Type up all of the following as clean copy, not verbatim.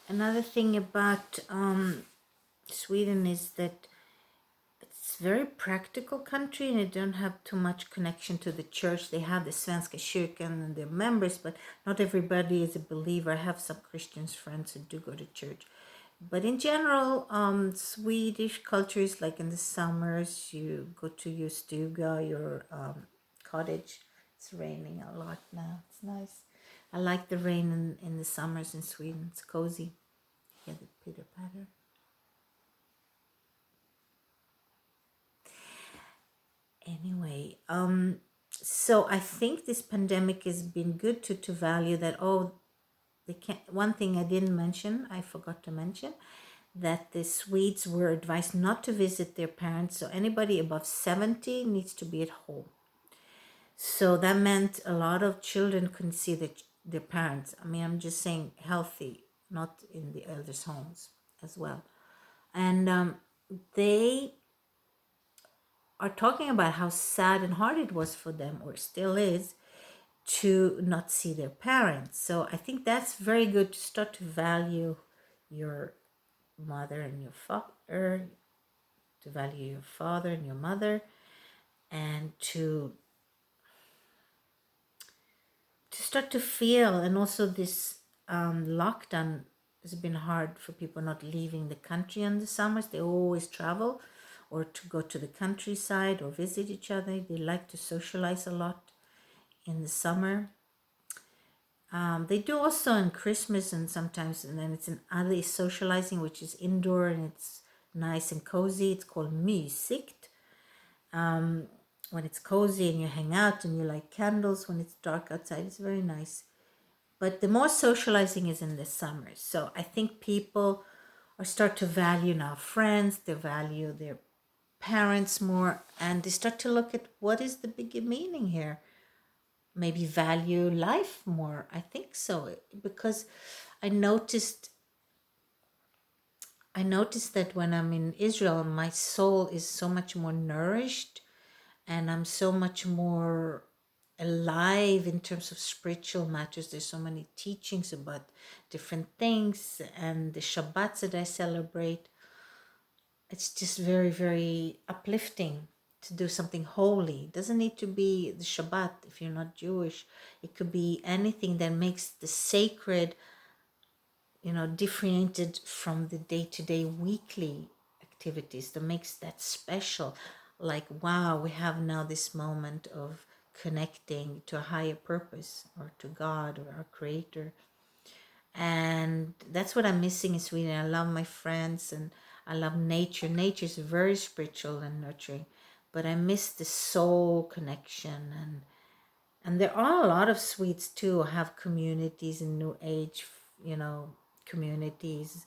Another thing about Sweden is that it's a very practical country and they don't have too much connection to the church. They have the Svenska kyrkan and their members, but not everybody is a believer. I have some Christians friends who do go to church. But in general, Swedish culture is like in the summers, you go to your stuga, your cottage. It's raining a lot now. It's nice. I like the rain in the summers in Sweden. It's cozy. Yeah, the pitter patter. Anyway, so I think this pandemic has been good to value that. Oh, they can one thing I didn't mention, I forgot to mention, that the Swedes were advised not to visit their parents. So anybody above 70 needs to be at home. So that meant a lot of children couldn't see their parents. I mean, I'm just saying healthy, not in the elders' homes as well. And they are talking about how sad and hard it was for them, or still is, to not see their parents. So I think that's very good to start to value your mother and your father, to value your father and your mother, and to start to feel. And also this lockdown has been hard for people not leaving the country in the summers. They always travel or to go to the countryside or visit each other. They like to socialize a lot in the summer. They do also in Christmas and sometimes, and then it's in other socializing, which is indoor and it's nice and cozy. It's called mysigt. When it's cozy and you hang out and you light candles when it's dark outside, it's very nice. But the more socializing is in the summer. So I think people are start to value now friends, they value their parents more, and they start to look at what is the bigger meaning here. Maybe value life more. I think so, because I noticed that when I'm in Israel, my soul is so much more nourished and I'm so much more alive in terms of spiritual matters. There's so many teachings about different things, and the Shabbats that I celebrate, it's just very, very uplifting to do something holy. It doesn't need to be the Shabbat if you're not Jewish. It could be anything that makes the sacred, differentiated from the day-to-day weekly activities, that makes that special. Like, wow, we have now this moment of connecting to a higher purpose or to God or our creator. And that's what I'm missing in Sweden. I love my friends and I love nature. Nature is very spiritual and nurturing, but I miss the soul connection. And there are a lot of Swedes too who have communities in New Age, communities.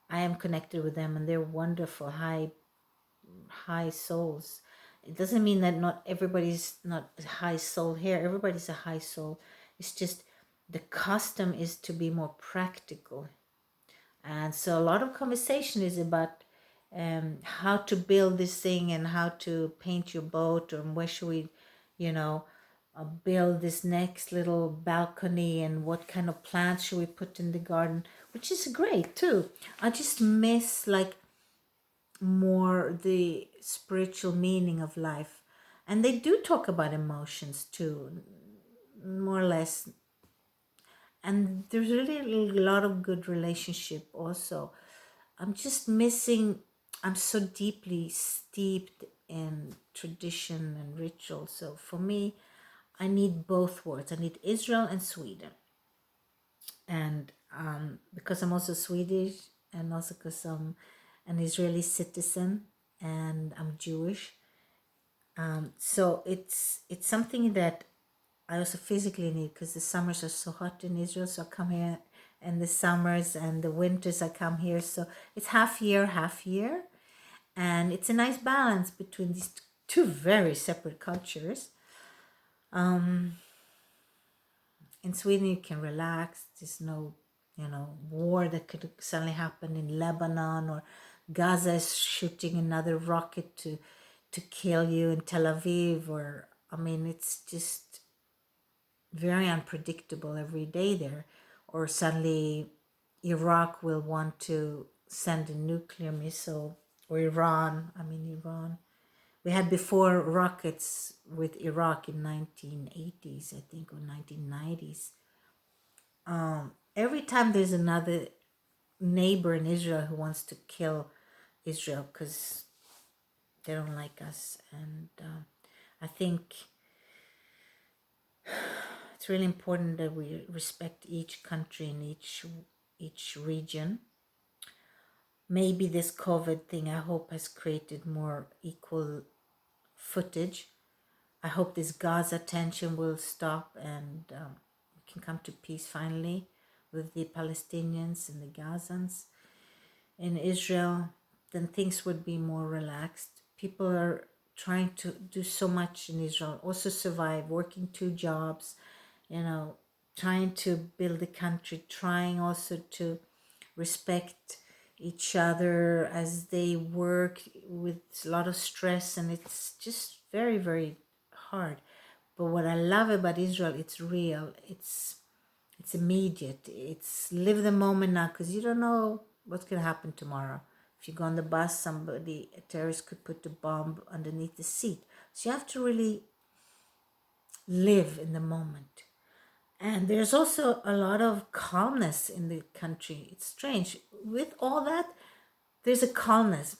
I am connected with them, and they're wonderful, high souls. It doesn't mean that not everybody's not a high soul here. Everybody's a high soul. It's just the custom is to be more practical. And so a lot of conversation is about how to build this thing and how to paint your boat, or where should we, you know, build this next little balcony, and what kind of plants should we put in the garden, which is great too. I just miss like more the spiritual meaning of life. And they do talk about emotions too, more or less. And there's really a lot of good relationship also. I'm just missing, I'm so deeply steeped in tradition and ritual. So for me, I need both words. I need Israel and Sweden. And because I'm also Swedish, and also because I'm an Israeli citizen and I'm Jewish, so it's something that I also physically need, because the summers are so hot in Israel. So I come here in the summers, and the winters I come here. So it's half year, half year. And it's a nice balance between these two very separate cultures. In Sweden, you can relax. There's no, war that could suddenly happen in Lebanon, or Gaza is shooting another rocket to kill you in Tel Aviv, or I mean, it's just very unpredictable every day there. Or suddenly Iraq will want to send a nuclear missile, or Iran. Iran. We had before rockets with Iraq in 1980s, I think, or 1990s. Every time there's another neighbor in Israel who wants to kill Israel because they don't like us, and I think it's really important that we respect each country and each region. Maybe this COVID thing, I hope, has created more equal footage. I hope this Gaza tension will stop, and we can come to peace finally with the Palestinians and the Gazans. In Israel, then things would be more relaxed. People are trying to do so much in Israel, also survive, working 2 jobs, trying to build a country, trying also to respect each other as they work with a lot of stress, and it's just very, very hard. But what I love about Israel, it's real, it's immediate, it's live the moment now, because you don't know what's going to happen tomorrow. If you go on the bus, a terrorist could put a bomb underneath the seat. So you have to really live in the moment. And there's also a lot of calmness in the country. It's strange. With all that, there's a calmness,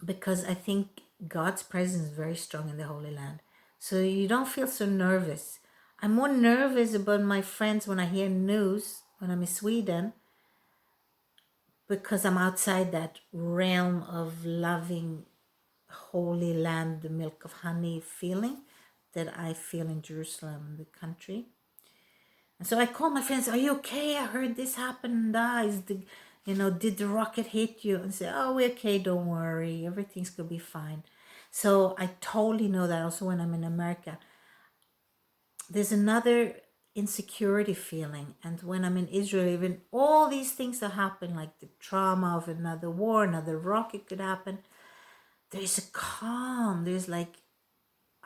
because I think God's presence is very strong in the Holy Land. So you don't feel so nervous. I'm more nervous about my friends when I hear news when I'm in Sweden, because I'm outside that realm of loving Holy Land, the milk of honey feeling that I feel in Jerusalem, the country. And so I call my friends, are you okay? I heard this happened. Did the rocket hit you? And say, oh, we're okay, don't worry. Everything's going to be fine. So I totally know that also when I'm in America. There's another insecurity feeling. And when I'm in Israel, even all these things that happen, like the trauma of another war, another rocket could happen, there's a calm. There's like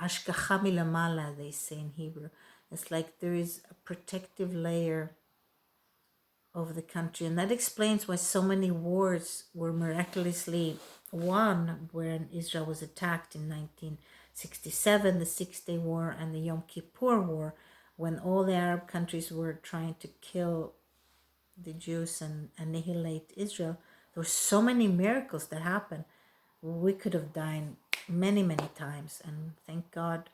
ashgacha milamala, they say in Hebrew. It's like there is a protective layer over the country. And that explains why so many wars were miraculously won when Israel was attacked in 1967, the Six-Day War and the Yom Kippur War, when all the Arab countries were trying to kill the Jews and annihilate Israel. There were so many miracles that happened. We could have died many, many times. And thank God,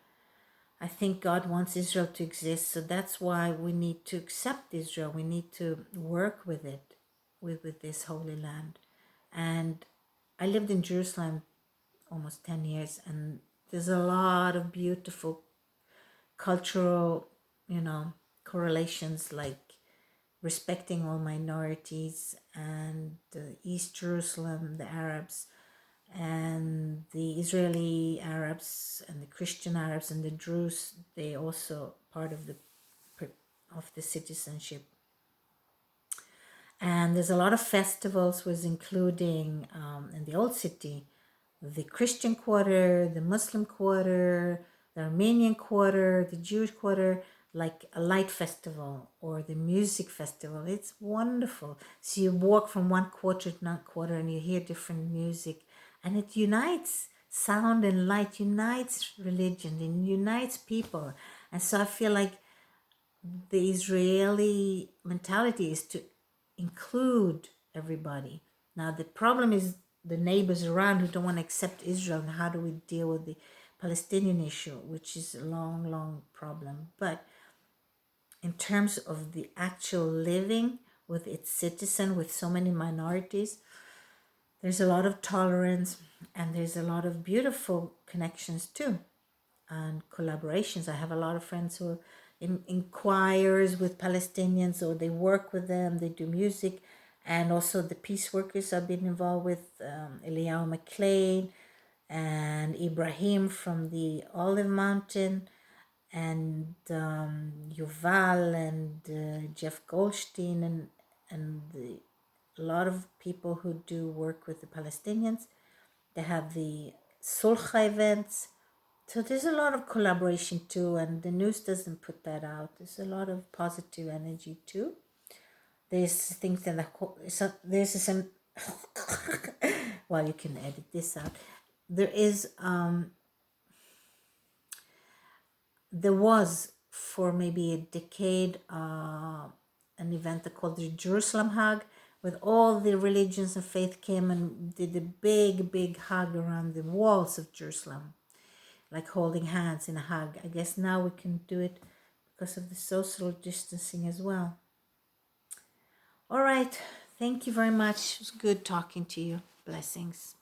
I think God wants Israel to exist. So that's why we need to accept Israel. We need to work with it, with this Holy Land. And I lived in Jerusalem almost 10 years, and there's a lot of beautiful cultural, correlations, like respecting all minorities, and East Jerusalem, the Arabs, and the Israeli Arabs, and the Christian Arabs, and the Druze, they also part of the citizenship. And there's a lot of festivals, was including in the old city, the Christian quarter, the Muslim quarter, the Armenian quarter, the Jewish quarter, like a light festival or the music festival. It's wonderful. So you walk from one quarter to another quarter and you hear different music, and it unites. Sound and light unites religion, it unites people. And so I feel like the Israeli mentality is to include everybody. Now the problem is the neighbors around who don't want to accept Israel, and how do we deal with the Palestinian issue, which is a long, long problem. But in terms of the actual living with its citizen, with so many minorities, there's a lot of tolerance, and there's a lot of beautiful connections too, and collaborations. I have a lot of friends who are in choirs with Palestinians, or they work with them, they do music. And also the peace workers I've been involved with, Eliyahu McLean and Ibrahim from the Olive Mountain, and Yuval and Jeff Goldstein, and a lot of people who do work with the Palestinians. They have the Sulcha events. So there's a lot of collaboration too, and the news doesn't put that out. There's a lot of positive energy too. There's things that there's some well, you can edit this out. There was for maybe a decade an event called the Jerusalem Hug, with all the religions and faith came and did a big hug around the walls of Jerusalem, like holding hands in a hug. I guess now we can do it because of the social distancing as well. All right. Thank you very much. It was good talking to you. Blessings.